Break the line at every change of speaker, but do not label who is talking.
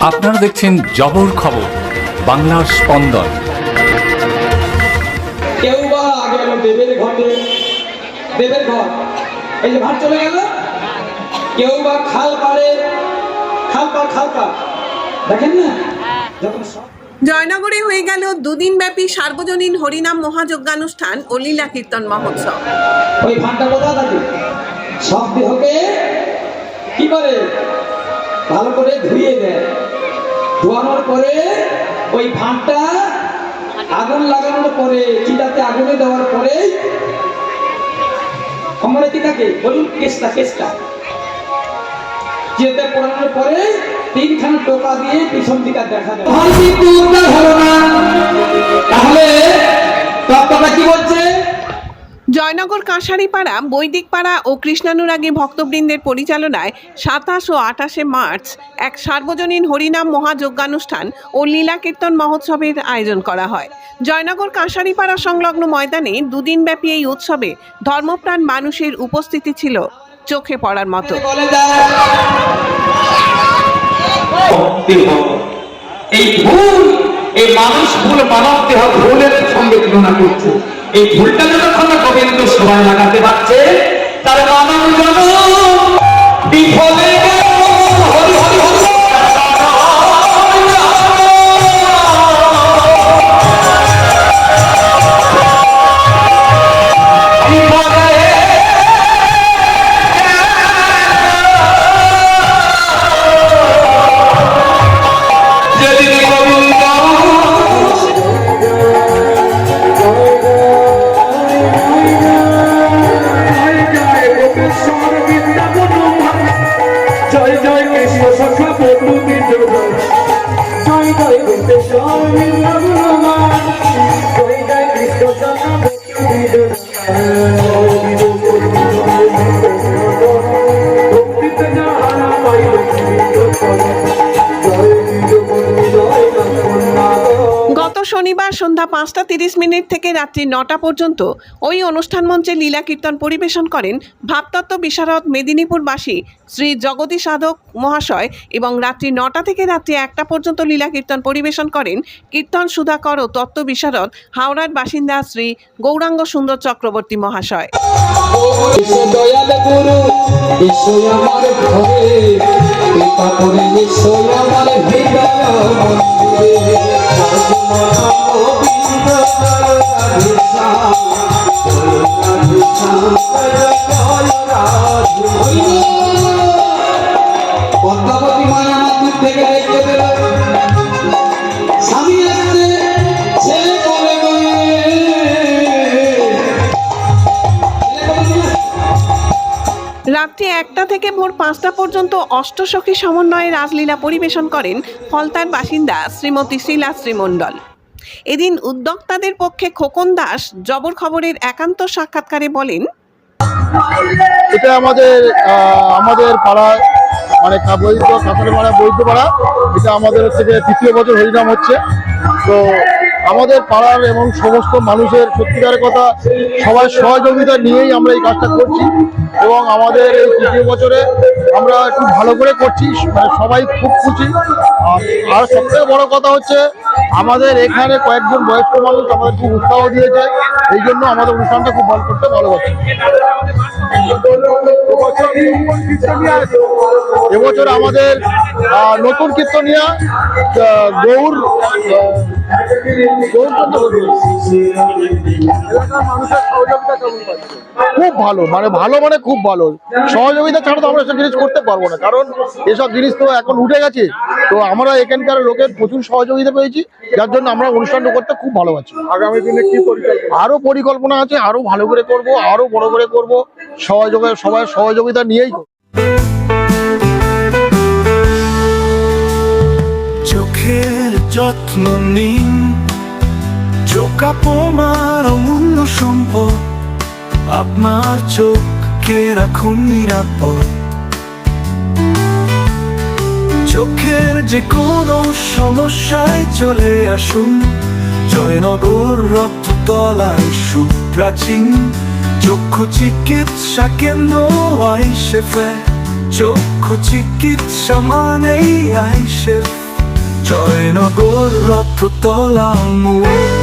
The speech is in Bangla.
আপনারা দেখছেন জবর খবর, বাংলার স্পন্দন।
কেউ বা আগে গেল দেবের ঘরে, দেবের ঘর, এই যে ভাত চলে গেল। কেউ বা খাল পাড়ে, খাল পাড় দেখেন না যখন
জয়নগরে হয়ে গেল দুদিন ব্যাপী সার্বজনীন হরিনাম মহাযজ্ঞানুষ্ঠান ও লীলা কীর্তন মহোৎসব।
ওই ভাতটা কোথা থাকে? সব দেহকে কি করে ভালো করে ধুয়ে দেয়। ধোয়ানোর পরে ওই ভাতটা আগুন লাগানোর পরে, চিতাতে আগুনে দেওয়ার পরে আমরা কি থাকে বলুন, কেসটা চিতাতে পোড়ানোর পরে তিনখানা টোকা দিয়ে পিছন দিকে দেখা যায়। তাহলে তত্ত্বটা কি বলছে?
জয়নগর কাঁসারিপাড়া, বৈদিকপাড়া ও কৃষ্ণানুরাগী ভক্তবৃন্দের পরিচালনায় 27 ও 28 মার্চ এক সার্বজনীন হরিনাম মহাযজ্ঞানুষ্ঠান ও লীলা কীর্তন মহোৎসবের আয়োজন করা হয়। জয়নগর কাঁসারিপাড়া সংলগ্ন ময়দানে দুদিনব্যাপী এই উৎসবে ধর্মপ্রাণ মানুষের উপস্থিতি ছিল চোখে পড়ার মতো।
এই ভুল, এই মানুষ ভুল, মানব দেহ ভুলের সঙ্গে তুলনা করছে। এই ভুলটা যতক্ষণ গোবিন্দ সবাই লাগাতে পারছে, তার মানব বিফলে হরি হরি হরি।
গত শনিবার সন্ধ্যা 5:30 থেকে রাত্রি 9টা পর্যন্ত ওই অনুষ্ঠান মঞ্চে লীলা কীর্তন পরিবেশন করেন ভাবতত্ত্ব বিশারদ মেদিনীপুরবাসী শ্রী জগদী সাধক মহাশয় এবং রাত্রি 9টা থেকে রাত্রি 1টা পর্যন্ত লীলা কীর্তন পরিবেশন করেন কীর্তন সুধাকর ও তত্ত্ব বিশারদ হাওড়ার বাসিন্দা শ্রী গৌরাঙ্গ সুন্দর চক্রবর্তী মহাশয়।
পদ্মাবতী মায়া মন্দির থেকে দেখতে পেল স্বামী আসছে, ছেলে বলে
রাত্রি 1টা থেকে ভোর 5টা পর্যন্ত অষ্টসখী সমন্বয়ে রাসলীলা পরিবেশন করেন ফলতার বাসিন্দা শ্রীমতী শিলা শ্রীমণ্ডল। এদিন উদ্যোক্তাদের পক্ষে খোকন দাস জবর খবরের একান্ত সাক্ষাৎকারে বলেন,
এটা আমাদের পাড়ায় মানে কাঁসারিপাড়া বৈদ্যপাড়া, এটা আমাদের হচ্ছে 3য় বছর হরিনাম হচ্ছে। তো আমাদের পাড়ার এবং সমস্ত মানুষের সত্যিকারের কথা সবাই সহযোগিতা নিয়েই আমরা এই কাজটা করছি এবং আমাদের এই 3য় বছরে আমরা একটু ভালো করে করছি, মানে সবাই খুব খুশি। আর সবথেকে বড় কথা হচ্ছে আমাদের এখানে কয়েকজন বয়স্ক মানুষ আমাদের খুব উৎসাহ দিয়েছে, এই জন্য আমাদের অনুষ্ঠানটা খুব ভালো করতে ভালোবাসি। এবছর আমাদের নতুন কীর্তনিয়া গৌর খুব ভালো, মানে খুব ভালো সহযোগিতা ছাড়া তো আমরা এসব জিনিস করতে পারবো না, কারণ এসব জিনিস তো এখন উঠে গেছে। তো আমরা এখানকার লোকের প্রচুর সহযোগিতা পেয়েছি, যার জন্য আমরা অনুষ্ঠানটা করতে খুব ভালোবাসি। আগামী দিনে কি পরিকল্পনা? আরো পরিকল্পনা আছে, আরো ভালো করে করব, আরো বড় করে করব, সবাই সহযোগিতা নিয়েই করব।
চোখের যত্ন নিন, চোখ আপনার অমূল্য সম্পদ, আপনার চোখকে রাখুন নিরাপদ। চোখের যে কোনো সমস্যায় চলে আসুন জয়নগর রক্ততলায় সুপ্রাচীন চক্ষু চিকিৎসা কেন্দ্র আইসেফে চক্ষু চিকিৎসা মানেই আইসে জয়নগর রথতলা মোড়।